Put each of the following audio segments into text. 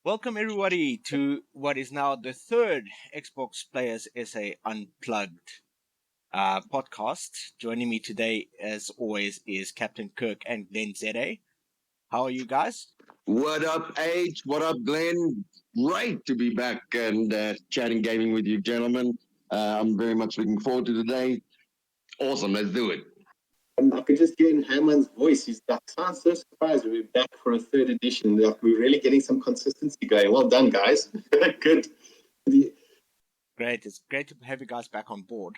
Welcome everybody to what is now the third Xbox Players SA Unplugged podcast. Joining me today, as always, is CptnKirk and GlennZA. How are you guys? What up, H? What up, Glenn? Great to be back and chatting gaming with you, gentlemen. I'm very much looking forward to today. Awesome, let's do it. I could just hear in Herman's voice. He's like, sounds so surprised we're back for a third edition. Like, we're really getting some consistency going. Well done, guys. Good. Great. It's great to have you guys back on board.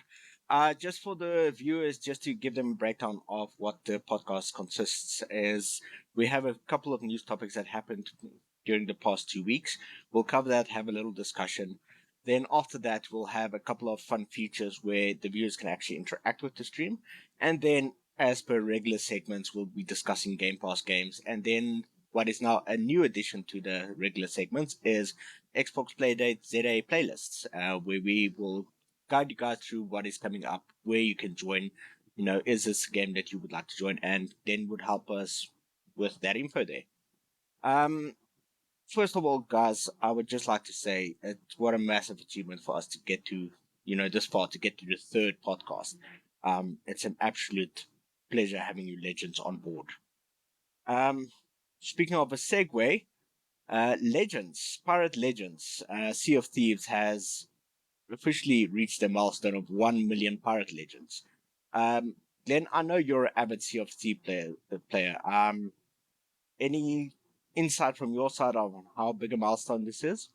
Just for the viewers, just to give them a breakdown of what the podcast consists, is we have a couple of news topics that happened during the past 2 weeks. We'll cover that, have a little discussion. Then after that, we'll have a couple of fun features where the viewers can actually interact with the stream. And then, as per regular segments, we'll be discussing Game Pass games. And then what is now a new addition to the regular segments is Xbox Playdates ZA playlists, where we will guide you guys through what is coming up, where you can join. You know, is this a game that you would like to join? And then would help us with that info there. First of all, guys, I would just like to say what a massive achievement for us to get to, this far, to get to the third podcast. It's an absolute pleasure having you legends on board. Speaking of a segue, Legends, Pirate Legends, Sea of Thieves has officially reached the milestone of 1 million Pirate Legends. Glenn, I know you're an avid Sea of Thieves player. Any insight from your side on how big a milestone this is?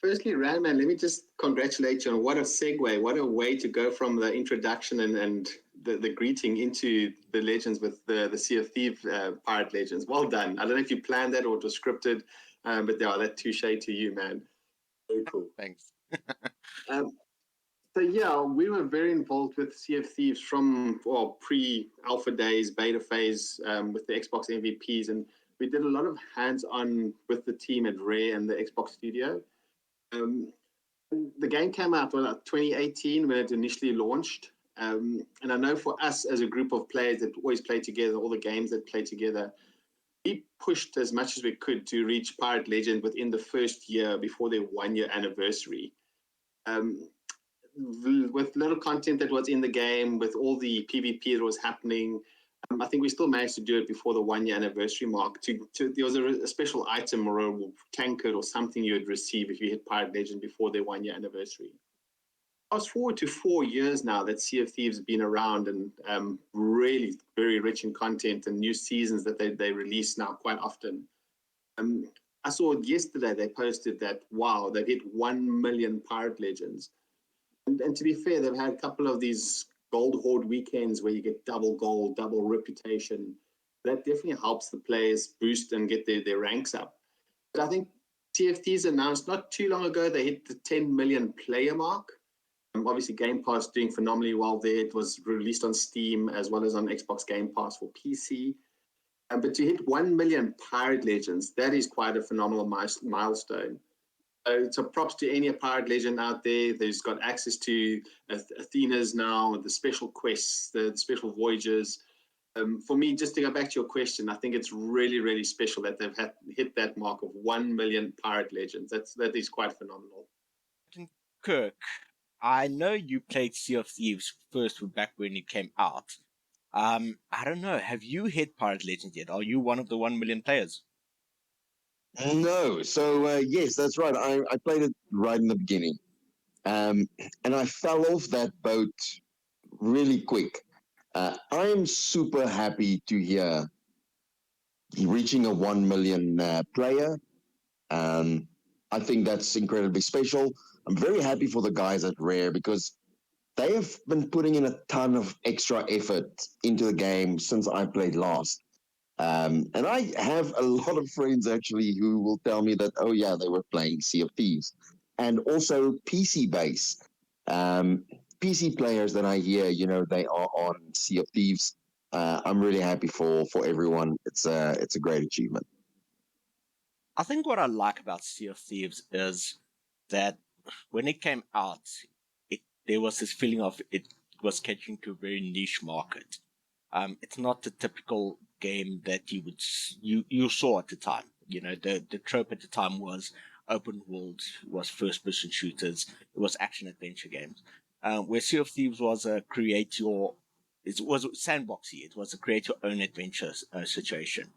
Firstly, Ranman, let me just congratulate you on what a segue, what a way to go from the introduction and the greeting into the legends with the Sea of Thieves Pirate Legends. Well done. I don't know if you planned that or it was scripted, but yeah, that touche to you, man. Very cool. Thanks. So yeah, we were very involved with Sea of Thieves from pre-alpha days, beta phase, with the Xbox MVPs, and we did a lot of hands-on with the team at Rare and the Xbox studio. The game came out in 2018 when it initially launched, and I know for us as a group of players that always play together, all the games that play together, we pushed as much as we could to reach Pirate Legend within the first year before their 1-year anniversary. With little content that was in the game, with all the PvP that was happening, I think we still managed to do it before the 1-year anniversary mark. There was a special item or a tankard or something you would receive if you hit Pirate Legend before their 1-year anniversary. Fast forward to 4 years now that Sea of Thieves has been around, and really very rich in content and new seasons that they release now quite often. I saw yesterday they posted that, wow, they've hit 1 million Pirate Legends. And to be fair, they've had a couple of these gold hoard weekends where you get double gold, double reputation. That definitely helps the players boost and get their ranks up. But I think TFT's announced not too long ago, they hit the 10 million player mark. Obviously, Game Pass doing phenomenally well there. It was released on Steam as well as on Xbox Game Pass for PC. But to hit 1 million Pirate Legends, that is quite a phenomenal milestone. So props to any Pirate Legend out there. There's got access to Athena's now, the special quests, the special voyages. For me, just to go back to your question, I think it's really, really special that they've hit that mark of 1 million Pirate Legends. That is quite phenomenal. Kirk, I know you played Sea of Thieves first back when it came out. I don't know. Have you hit Pirate Legends yet? Are you one of the 1 million players? No, so yes, that's right. I played it right in the beginning, and I fell off that boat really quick. I am super happy to hear reaching a 1 million player. I think that's incredibly special. I'm very happy for the guys at Rare because they have been putting in a ton of extra effort into the game since I played last. And I have a lot of friends actually who will tell me that, oh yeah, they were playing Sea of Thieves. And also PC base. PC players that I hear, they are on Sea of Thieves. I'm really happy for everyone. It's a great achievement. I think what I like about Sea of Thieves is that when it came out, there was this feeling of it was catching to a very niche market. It's not the typical game that you saw at the time. the trope at the time was open world, was first person shooters, it was action adventure games. Where Sea of Thieves was a create your, it was sandboxy, it was a create your own adventure situation.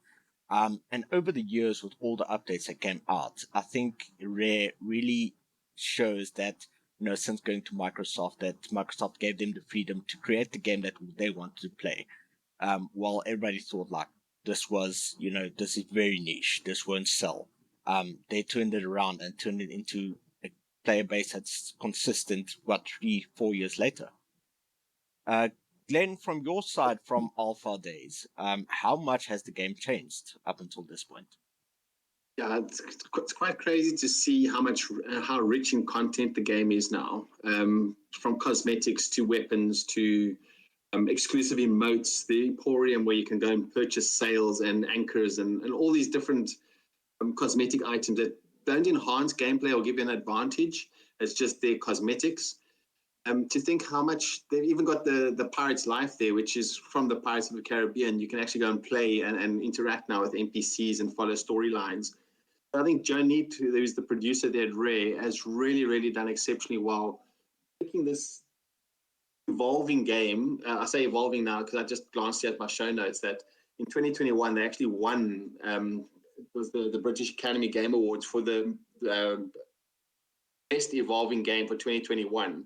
And over the years, with all the updates that came out, I think Rare really shows that, since going to Microsoft, that Microsoft gave them the freedom to create the game that they wanted to play. While everybody thought like this was, this is very niche, this won't sell. They turned it around and turned it into a player base that's consistent, 3-4 years later. Glenn, from your side, from Alpha days, how much has the game changed up until this point? Yeah, it's quite crazy to see how rich in content the game is now. From cosmetics to weapons to exclusive emotes, the Emporium where you can go and purchase sails and anchors and all these different cosmetic items that don't enhance gameplay or give you an advantage. It's just their cosmetics. To think how much they've even got the Pirate's Life there, which is from the Pirates of the Caribbean. You can actually go and play and interact now with NPCs and follow storylines. I think Joe Neat, who's the producer there at Rare, has really, really done exceptionally well making this evolving game. I say evolving now because I just glanced at my show notes that in 2021 they actually won. It was the British Academy Game Awards for the best evolving game for 2021.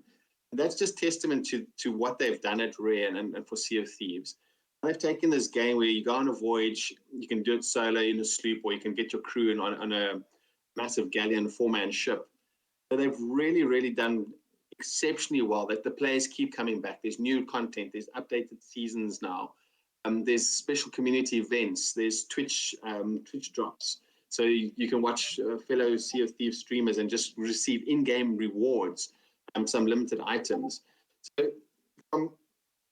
And that's just testament to what they've done at Rare and for Sea of Thieves. They've taken this game where you go on a voyage, you can do it solo in a sloop, or you can get your crew on a massive galleon 4-man ship. So they've really, really done exceptionally well that the players keep coming back. There's new content, there's updated seasons now. There's special community events, there's Twitch drops. So you can watch fellow Sea of Thieves streamers and just receive in-game rewards, some limited items. So from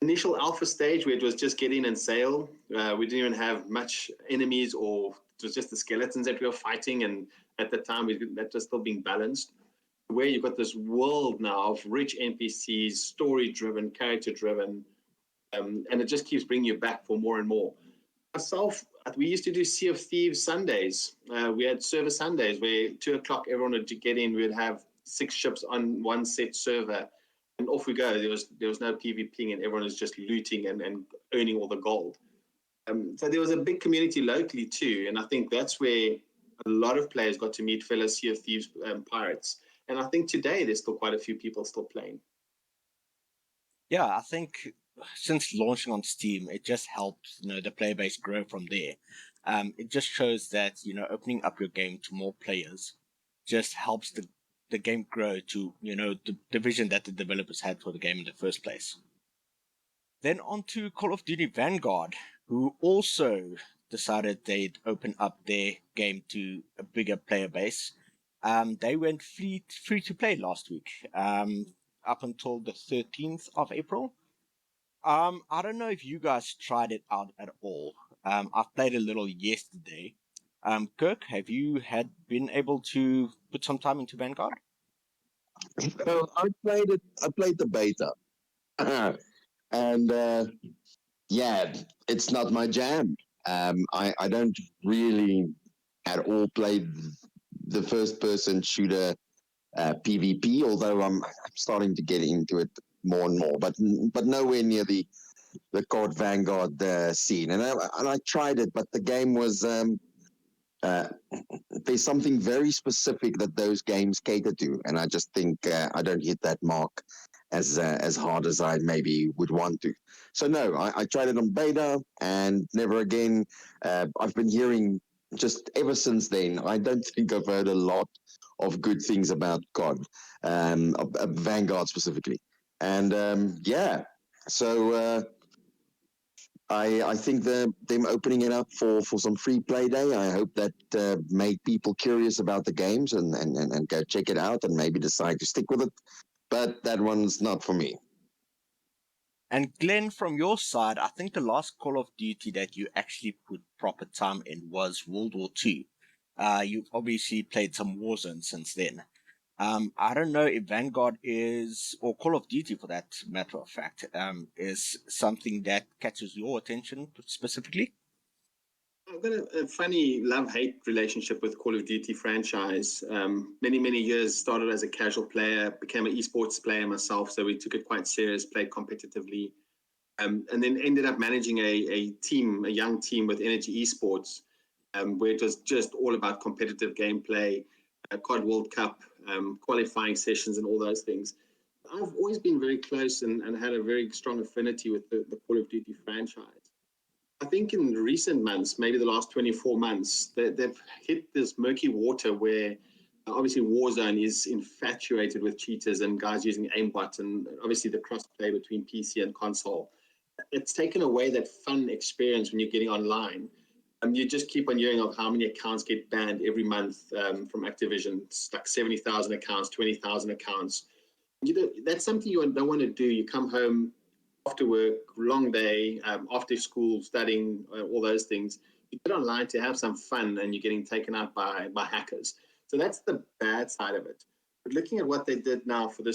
initial alpha stage where it was just get in and sail, we didn't even have much enemies, or it was just the skeletons that we were fighting, and at the time that was still being balanced. Where you've got this world now of rich NPCs, story-driven, character-driven, and it just keeps bringing you back for more and more. Myself, we used to do Sea of Thieves Sundays. We had server Sundays where 2 o'clock everyone would get in. We'd have 6 ships on one set server, and off we go. There was no PvPing, and everyone was just looting and earning all the gold. So there was a big community locally too, and I think that's where a lot of players got to meet fellow Sea of Thieves pirates. And I think today there's still quite a few people still playing. Yeah, I think since launching on Steam, it just helped, the player base grow from there. It just shows that, opening up your game to more players just helps the game grow to, the vision that the developers had for the game in the first place. Then on to Call of Duty Vanguard, who also decided they'd open up their game to a bigger player base. They went free to play last week, up until the 13th of April. I don't know if you guys tried it out at all. I've played a little yesterday. Kirk, have you been able to put some time into Vanguard? So I played it. I played the beta, and yeah, it's not my jam. I don't really at all play the first person shooter PvP, although I'm starting to get into it more and more, but nowhere near the COD Vanguard scene. And I tried it, but the game was there's something very specific that those games cater to, and I just think I don't hit that mark as hard as I maybe would want to. So no, I tried it on beta and never again. I've been hearing just ever since then. I don't think I've heard a lot of good things about COD, Vanguard specifically, and yeah. So I think them opening it up for some free play day, I hope that made people curious about the games and go check it out and maybe decide to stick with it. But that one's not for me. And Glenn, from your side, I think the last Call of Duty that you actually put proper time in was World War II. You've obviously played some Warzone since then. I don't know if Vanguard is, or Call of Duty for that matter of fact, is something that catches your attention specifically. I've got a funny love-hate relationship with Call of Duty franchise. Many years, started as a casual player, became an esports player myself, so we took it quite serious, played competitively, and then ended up managing a team, a young team with Energy Esports, where it was just all about competitive gameplay, COD World Cup, qualifying sessions, and all those things. I've always been very close and had a very strong affinity with the Call of Duty franchise. I think in recent months, maybe the last 24 months, they've hit this murky water where obviously Warzone is infatuated with cheaters and guys using aimbot, and obviously the crossplay between PC and console. It's taken away that fun experience when you're getting online. You just keep on hearing of how many accounts get banned every month from Activision. It's like 70,000 accounts, 20,000 accounts. That's something you don't want to do. You come home after work, long day, after school, studying, all those things. You get online to have some fun, and you're getting taken out by hackers. So that's the bad side of it. But looking at what they did now for the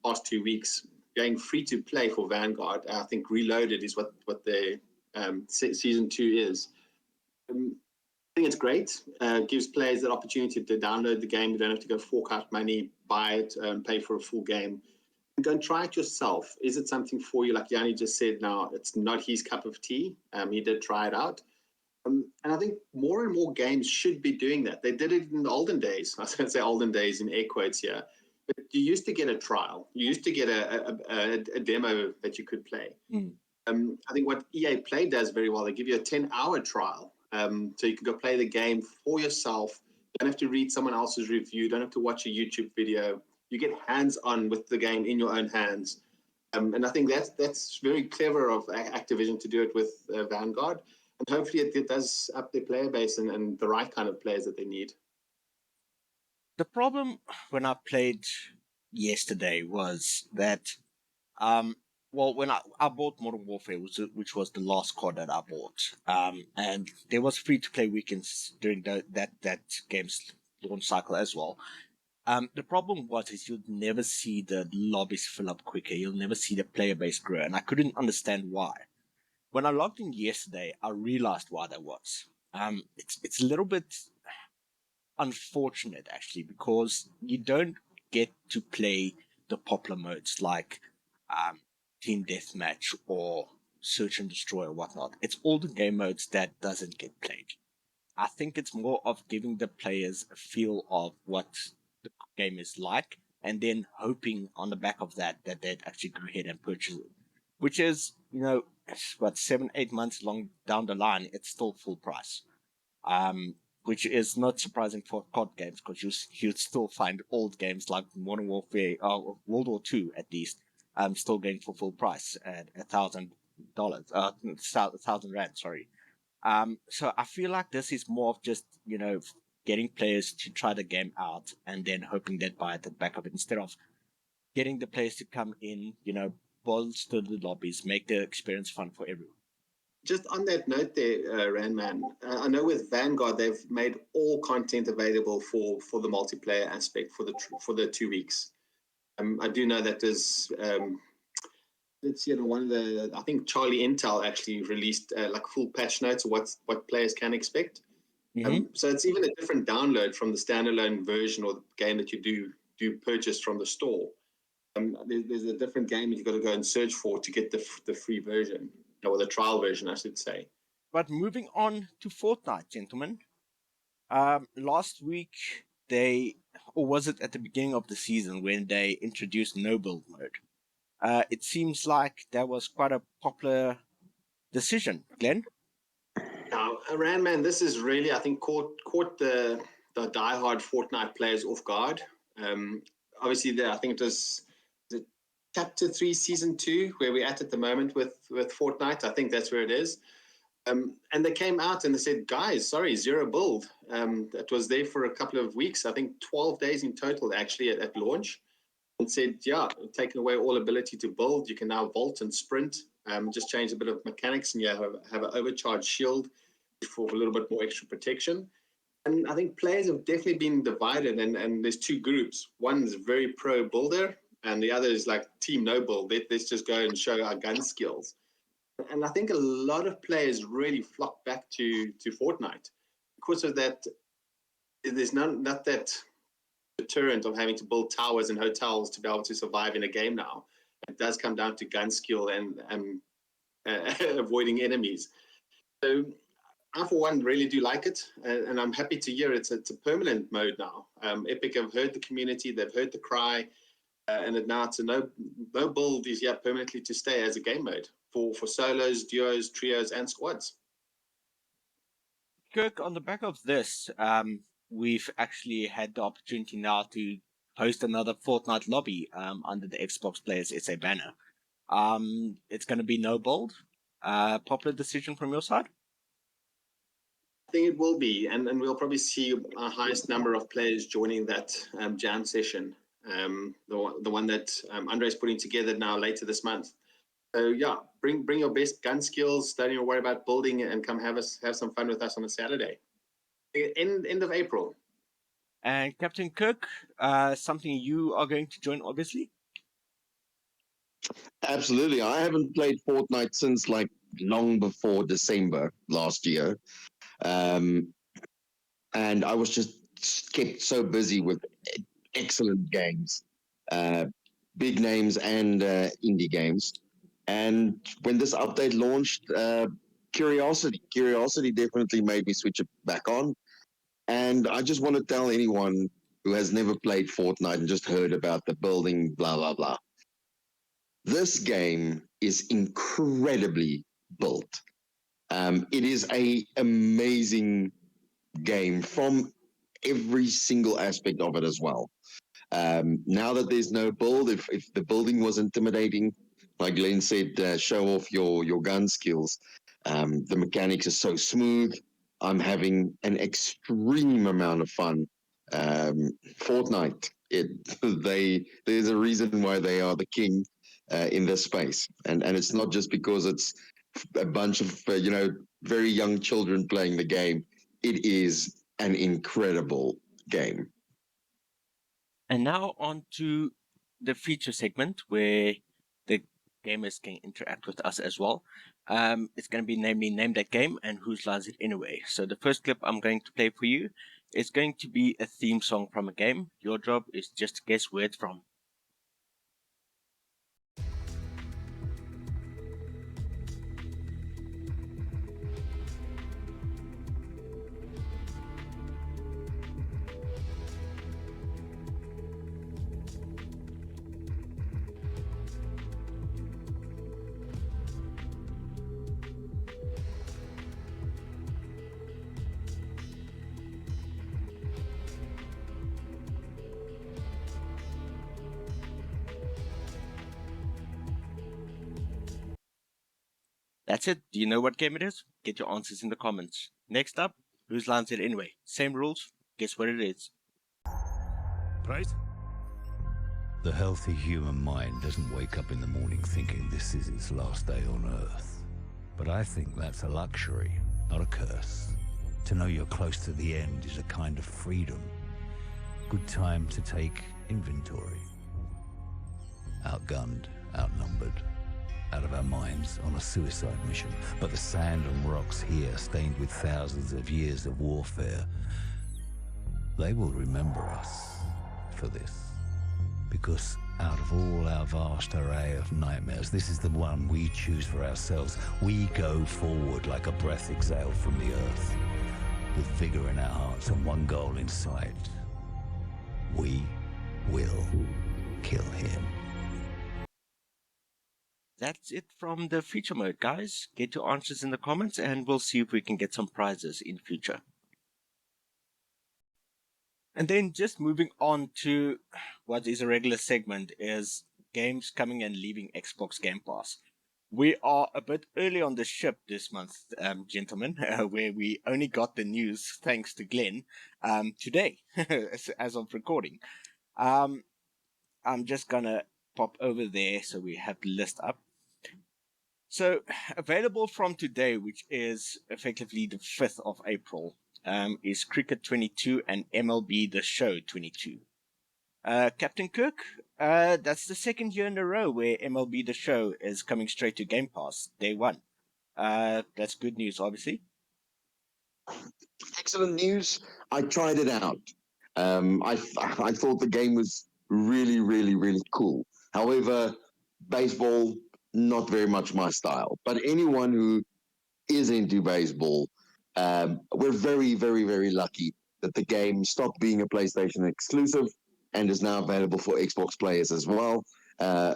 past 2 weeks, going free to play for Vanguard, I think Reloaded is what their season 2 is. I think it's great. Gives players that opportunity to download the game. You don't have to go fork out money, buy it, pay for a full game. Go and try it yourself. Is it something for you? Like Yanni just said, now it's not his cup of tea. He did try it out. And I think more and more games should be doing that. They did it in the olden days. I was going to say olden days in air quotes here. But you used to get a trial. You used to get a demo that you could play. I think what EA Play does very well, they give you a 10-hour trial. So you can go play the game for yourself. You don't have to read someone else's review. You don't have to watch a YouTube video. You get hands-on with the game in your own hands. And I think that's very clever of Activision to do it with Vanguard. And hopefully it does up their player base and the right kind of players that they need. The problem when I played yesterday was that, well, when I bought Modern Warfare, which was the last COD that I bought, and there was free to play weekends during that game's launch cycle as well. The problem is you'd never see the lobbies fill up quicker. You'll never see the player base grow, and I couldn't understand why. When I logged in yesterday, I realized why that was. It's a little bit unfortunate actually, because you don't get to play the popular modes like team deathmatch or search and destroy or whatnot. It's all the game modes that doesn't get played. I think it's more of giving the players a feel of what the game is like, and then hoping on the back of that they'd actually go ahead and purchase it. Which is, what, 7-8 months long down the line, it's still full price. Which is not surprising for COD games, because you'd still find old games like Modern Warfare, World War II at least, still going for full price at $1,000, £1,000, sorry. So I feel like this is more of just, getting players to try the game out and then hoping they'd buy it at the back of it, instead of getting the players to come in, bolster the lobbies, make the experience fun for everyone. Just on that note there, Ranman, I know with Vanguard, they've made all content available for the multiplayer aspect for the 2 weeks. I do know that there's, let's see, one of the, I think Charlie Intel actually released like full patch notes of what players can expect. So it's even a different download from the standalone version or the game that you do purchase from the store. There's a different game that you've got to go and search for to get the free version, or the trial version, I should say. But moving on to Fortnite, gentlemen. Last week, or was it at the beginning of the season, when they introduced no build mode? It seems like that was quite a popular decision. Glenn? Now, Ranman, this is really, I think, caught the diehard Fortnite players off guard. Obviously, I think it was the Chapter 3, Season 2, where we're at the moment with Fortnite. I think that's where it is. And they came out and they said, guys, sorry, zero build. That was there for a couple of weeks, I think 12 days in total, actually, at launch. And said, yeah, taking away all ability to build. You can now vault and sprint. Just change a bit of mechanics, and you have an overcharged shield for a little bit more extra protection. And I think players have definitely been divided, and there's two groups. One is very pro builder, and the other is like team no build. Let's just go and show our gun skills. And I think a lot of players really flock back to Fortnite because of that. There's not that deterrent of having to build towers and hotels to be able to survive in a game now. It does come down to gun skill and avoiding enemies. So I, for one, really do like it, and I'm happy to hear it's a permanent mode now. Epic have heard the community, they've heard the cry, and now it's a no build is here permanently to stay as a game mode for solos, duos, trios, and squads. Kirk, on the back of this, we've actually had the opportunity now to host another Fortnite lobby under the Xbox Players SA banner. It's going to be no build. Popular decision from your side? I think it will be, and we'll probably see our highest number of players joining that jam session, the one that Andre's putting together now later this month. So yeah, bring your best gun skills. Don't even worry about building, and come have some fun with us on a Saturday, end of April. And CptnKirk, something you are going to join, obviously. Absolutely. I haven't played Fortnite since like long before December last year. And I was just kept so busy with excellent games, big names and indie games. And when this update launched, curiosity definitely made me switch it back on. And I just want to tell anyone who has never played Fortnite and just heard about the building, blah, blah, blah. This game is incredibly built. It is a amazing game from every single aspect of it as well. Now that there's no build, if the building was intimidating, like Glenn said, show off your gun skills. The mechanics are so smooth. I'm having an extreme amount of fun. Fortnite, there's a reason why they are the king in this space, and it's not just because it's a bunch of very young children playing the game. It is an incredible game. And now on to the feature segment where the gamers can interact with us as well. It's going to be namely Name That Game and Whose Lies It Anyway. So the first clip I'm going to play for you is going to be a theme song from a game. Your job is just to guess where it's from. That's it. Do you know what game it is? Get your answers in the comments. Next up, Whose Lies It Anyway? Same rules. Guess what it is. Right? The healthy human mind doesn't wake up in the morning thinking this is its last day on Earth. But I think that's a luxury, not a curse. To know you're close to the end is a kind of freedom. Good time to take inventory. Outgunned, outnumbered, out of our minds on a suicide mission. But the sand and rocks here, stained with thousands of years of warfare, they will remember us for this. Because out of all our vast array of nightmares, this is the one we choose for ourselves. We go forward like a breath exhaled from the earth, with vigor in our hearts and one goal in sight. We will kill him. That's it from the feature mode, guys. Get your answers in the comments and we'll see if we can get some prizes in future. And then just moving on to what is a regular segment is games coming and leaving Xbox Game Pass. We are a bit early on the ship this month, gentlemen, where we only got the news, thanks to Glenn, today, as of recording. I'm just going to pop over there so we have the list up. So, available from today, which is effectively the 5th of April, is Cricket 22 and MLB The Show 22. CptnKirk, that's the second year in a row where MLB The Show is coming straight to Game Pass, day one. That's good news, obviously. Excellent news. I tried it out. I thought the game was really, really, really cool. However, baseball, not very much my style. But anyone who is into baseball, we're very, very, very lucky that the game stopped being a PlayStation exclusive and is now available for Xbox players as well. Uh,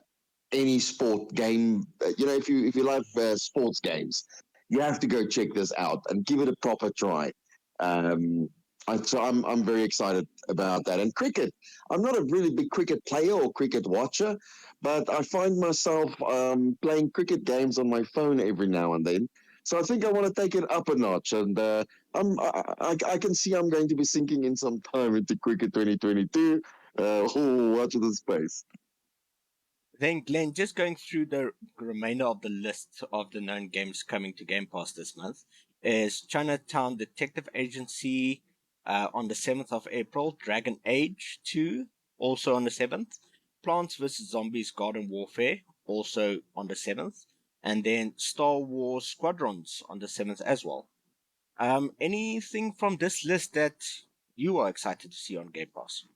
any sport game, if you love sports games, you have to go check this out and give it a proper try. Um, I'm very excited about that. And cricket, I'm not a really big cricket player or cricket watcher, but I find myself playing cricket games on my phone every now and then. So I think I want to take it up a notch, and I can see I'm going to be sinking in some time into cricket 2022. Watch this space. Then, Glenn, just going through the remainder of the list of the known games coming to Game Pass this month is Chinatown Detective Agency on the 7th of April, Dragon Age 2 also on the 7th, Plants vs. Zombies Garden Warfare also on the 7th, and then Star Wars Squadrons on the 7th as well. Anything from this list that you are excited to see on Game Pass?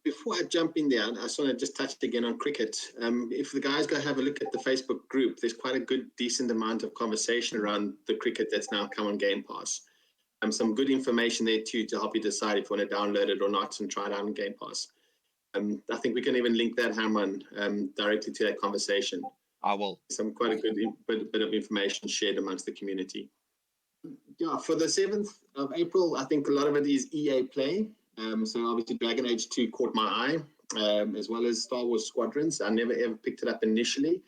Before I jump in there, I just want to just touch again on cricket. If the guys go have a look at the Facebook group, there's quite a good, decent amount of conversation around the cricket that's now come on Game Pass. Some good information there too to help you decide if you want to download it or not and try it out on Game Pass. I think we can even link that, Herman, directly to that conversation. I will. Some quite a good bit of information shared amongst the community. Yeah, for the 7th of April, I think a lot of it is EA Play. So obviously Dragon Age 2 caught my eye, as well as Star Wars Squadrons. I never ever picked it up initially.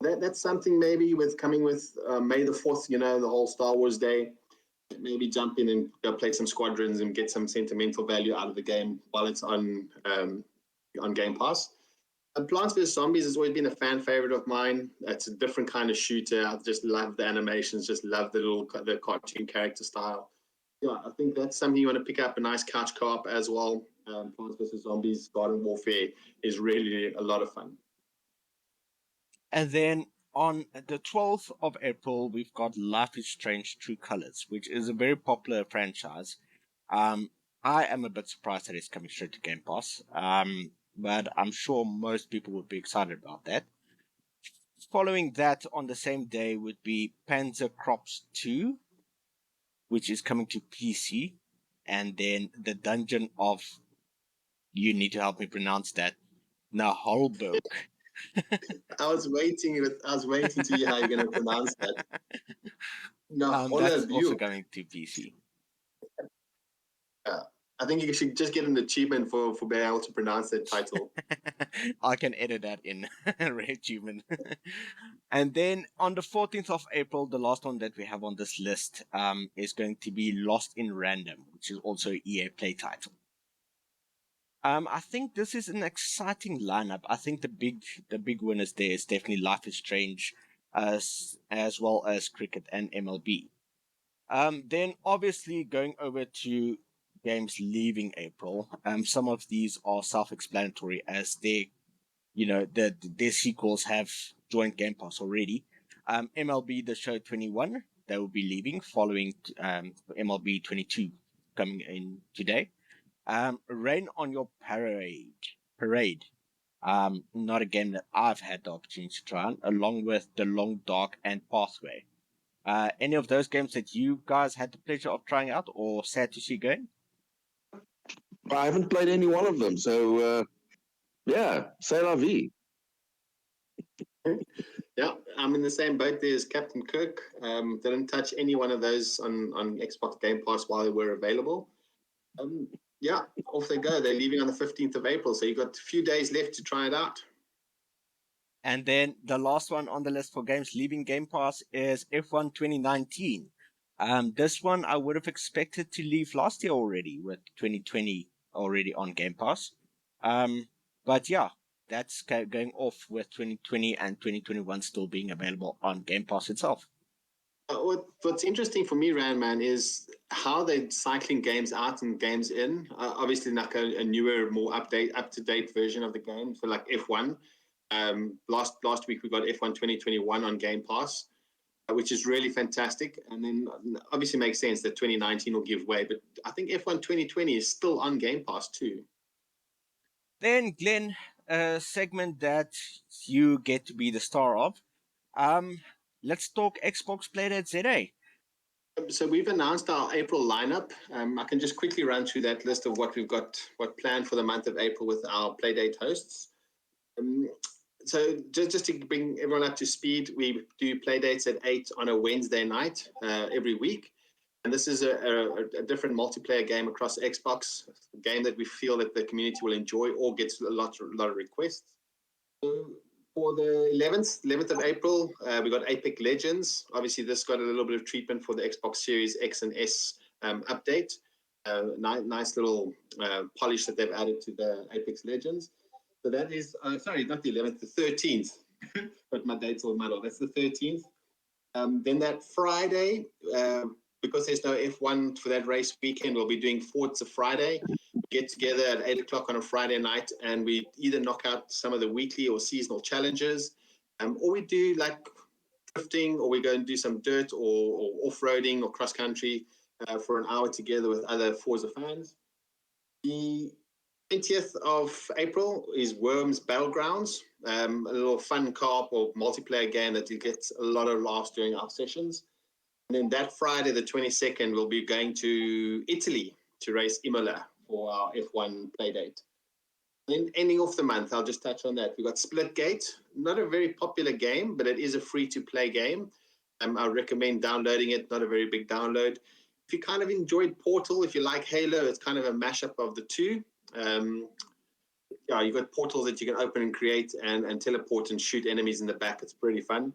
That's something maybe coming with May the 4th, the whole Star Wars Day. Maybe jump in and go play some Squadrons and get some sentimental value out of the game while it's on Game Pass. Plants vs. Zombies has always been a fan favorite of mine. It's a different kind of shooter. I just love the animations, just love the cartoon character style. Yeah, I think that's something you want to pick up, a nice couch co-op as well. Plants vs. Zombies Garden Warfare is really a lot of fun. And then on the 12th of April, we've got Life is Strange True Colors, which is a very popular franchise. I am a bit surprised that it's coming straight to Game Pass, but I'm sure most people would be excited about that. Following that, on the same day, would be Panzer Crops 2, which is coming to PC, and then the Dungeon of, you need to help me pronounce that, Naholberg. I was waiting to hear how you're going to pronounce that. That's also coming to PC. I think you should just get an achievement for being able to pronounce that title. I can edit that in achievement. And then on the 14th of April, the last one that we have on this list is going to be Lost in Random, which is also an EA Play title. I think this is an exciting lineup. I think the big winners there is definitely Life is Strange, as well as cricket and MLB. Then obviously going over to games leaving April. Some of these are self-explanatory as their sequels have joined Game Pass already. MLB The Show 21, they will be leaving following MLB 22 coming in today. Rain on Your Parade. Not a game that I've had the opportunity to try on, along with The Long Dark and Pathway. Any of those games that you guys had the pleasure of trying out or sad to see going? I haven't played any one of them, so yeah, c'est la vie. Yeah, I'm in the same boat there as CptnKirk. Didn't touch any one of those on Xbox Game Pass while they were available. Yeah, off they go. They're leaving on the 15th of April, so you've got a few days left to try it out. And then the last one on the list for games leaving Game Pass is F1 2019. This one I would have expected to leave last year already, with 2020 already on Game Pass. But yeah, that's going off with 2020 and 2021 still being available on Game Pass itself. What's interesting for me, Ranman, is how they're cycling games out and games in. Obviously, like a newer, more up-to-date version of the game for like F1. Last week we got F1 2021 on Game Pass, which is really fantastic. And then obviously makes sense that 2019 will give way, but I think F1 2020 is still on Game Pass too. Then, Glenn, a segment that you get to be the star of. Let's talk Xbox Playdates ZA. So we've announced our April lineup. I can just quickly run through that list of what we've got, what planned for the month of April with our Playdate hosts. So just to bring everyone up to speed, we do Playdates at 8 on a Wednesday night every week. And this is a different multiplayer game across Xbox, a game that we feel that the community will enjoy or gets a lot of requests. So for the 11th of April, we got Apex Legends. Obviously, this got a little bit of treatment for the Xbox Series X and S update. Nice little polish that they've added to the Apex Legends. So that is, sorry, not the 11th, the 13th. But my date's all muddled. That's the 13th. Then that Friday, because there's no F1 for that race weekend, we'll be doing Forza Friday. We get together at 8 o'clock on a Friday night, and we either knock out some of the weekly or seasonal challenges, or we do like drifting, or we go and do some dirt or off-roading or cross-country for an hour together with other Forza fans. The 20th of April is Worms Battlegrounds, a little fun co-op or multiplayer game that you get a lot of laughs during our sessions. And then that Friday, the 22nd, we'll be going to Italy to race Imola for our F1 Playdate. Then ending off the month, I'll just touch on that. We've got Splitgate, not a very popular game, but it is a free-to-play game. I recommend downloading it, not a very big download. If you kind of enjoyed Portal, if you like Halo, it's kind of a mashup of the two. You've got portals that you can open and create and teleport and shoot enemies in the back. It's pretty fun.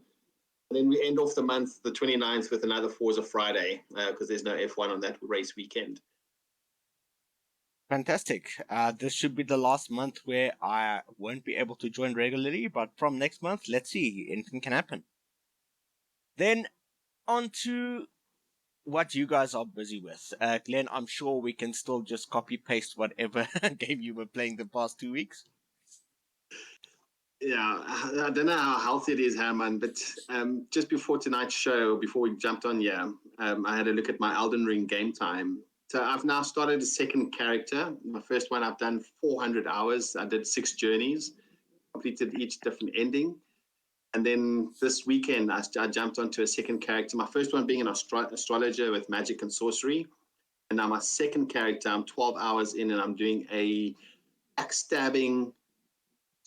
And then we end off the month, the 29th, with another Forza Friday because there's no F1 on that race weekend. Fantastic. This should be the last month where I won't be able to join regularly, but from next month, let's see. Anything can happen. Then on to what you guys are busy with. Glenn, I'm sure we can still just copy-paste whatever game you were playing the past 2 weeks. Yeah, I don't know how healthy it is, Herman, but just before tonight's show, before we jumped on here, I had a look at my Elden Ring game time. So I've now started a second character. My first one, I've done 400 hours. I did 6 journeys, completed each different ending. And then this weekend, I jumped onto a second character. My first one being an astrologer with magic and sorcery. And now my second character, I'm 12 hours in and I'm doing a backstabbing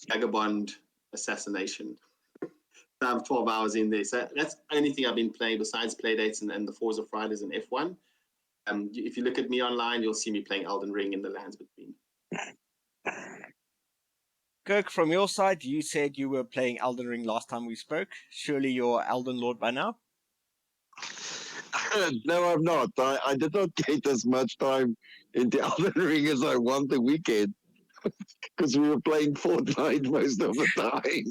vagabond assassination. So I'm 12 hours in there. So that's the only thing I've been playing besides Playdates and the Forza Fridays and F1. If you look at me online, you'll see me playing Elden Ring in the lands between. Kirk, from your side, you said you were playing Elden Ring last time we spoke. Surely you're Elden Lord by now? No, I'm not. I did not get as much time into Elden Ring as I want the weekend because we were playing Fortnite most of the time.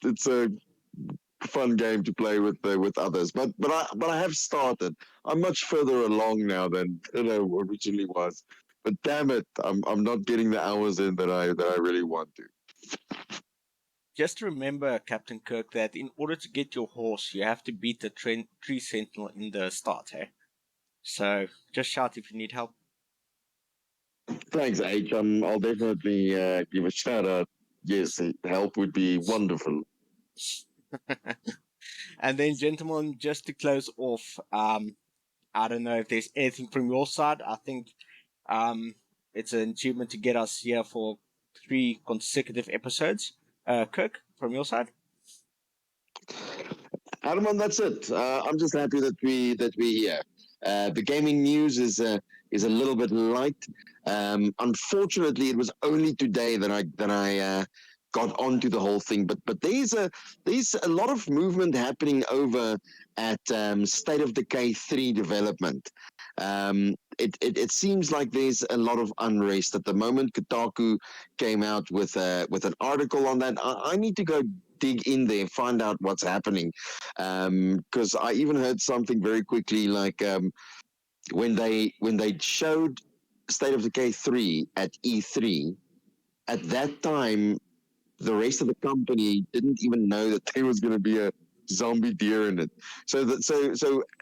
It's a fun game to play with others, but I have started. I'm much further along now than originally was. But damn it, I'm not getting the hours in that I really want to. Just remember, CptnKirk, that in order to get your horse, you have to beat the tree sentinel in the start, eh? So just shout if you need help. Thanks, H. I'll definitely give a shout out. Yes, help would be wonderful. And then, gentlemen, just to close off, I don't know if there's anything from your side. I think it's an achievement to get us here for 3 consecutive episodes. Kirk, from your side? Adam, that's it. I'm just happy that we're here. The gaming news is a little bit light. Unfortunately, it was only today that I got onto the whole thing. But there's a lot of movement happening over at State of Decay 3 development. It seems like there's a lot of unrest at the moment. Kotaku came out with an article on that. I need to go dig in there, find out what's happening, because I even heard something very quickly, like when they showed State of Decay 3 at E3, at that time, the rest of the company didn't even know that there was going to be a zombie deer in it. So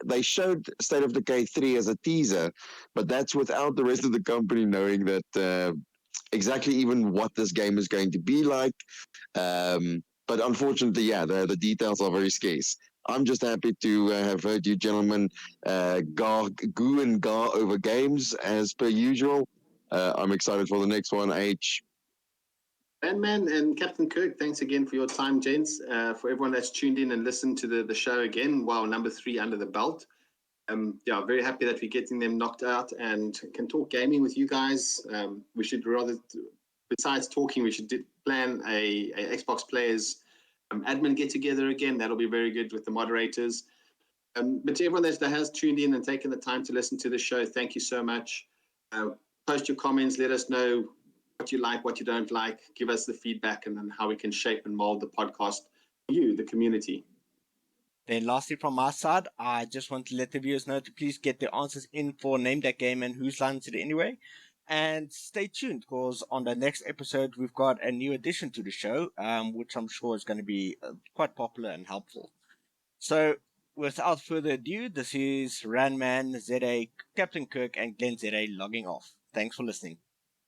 they showed State of Decay 3 as a teaser, but that's without the rest of the company knowing that exactly even what this game is going to be like. But unfortunately, yeah, the details are very scarce. I'm just happy to have heard you gentlemen goo and gar over games as per usual. I'm excited for the next one, H. Ranman and Captain Kirk, thanks again for your time, gents. For everyone that's tuned in and listened to the show again, wow, number 3 under the belt. Yeah, very happy that we're getting them knocked out and can talk gaming with you guys. We should rather, besides talking, we should plan a Xbox players admin get together again. That'll be very good with the moderators. But to everyone that has tuned in and taken the time to listen to the show, thank you so much. Post your comments, let us know what you like, what you don't like, give us the feedback, and then how we can shape and mold the podcast for you, the community. Then lastly, from my side, I just want to let the viewers know to please get their answers in for Name That Game and Whose Line Is It Anyway. And stay tuned, because on the next episode, we've got a new addition to the show, which I'm sure is going to be quite popular and helpful. So, without further ado, this is RanmanZA, CptnKirk and GlennZA logging off. Thanks for listening.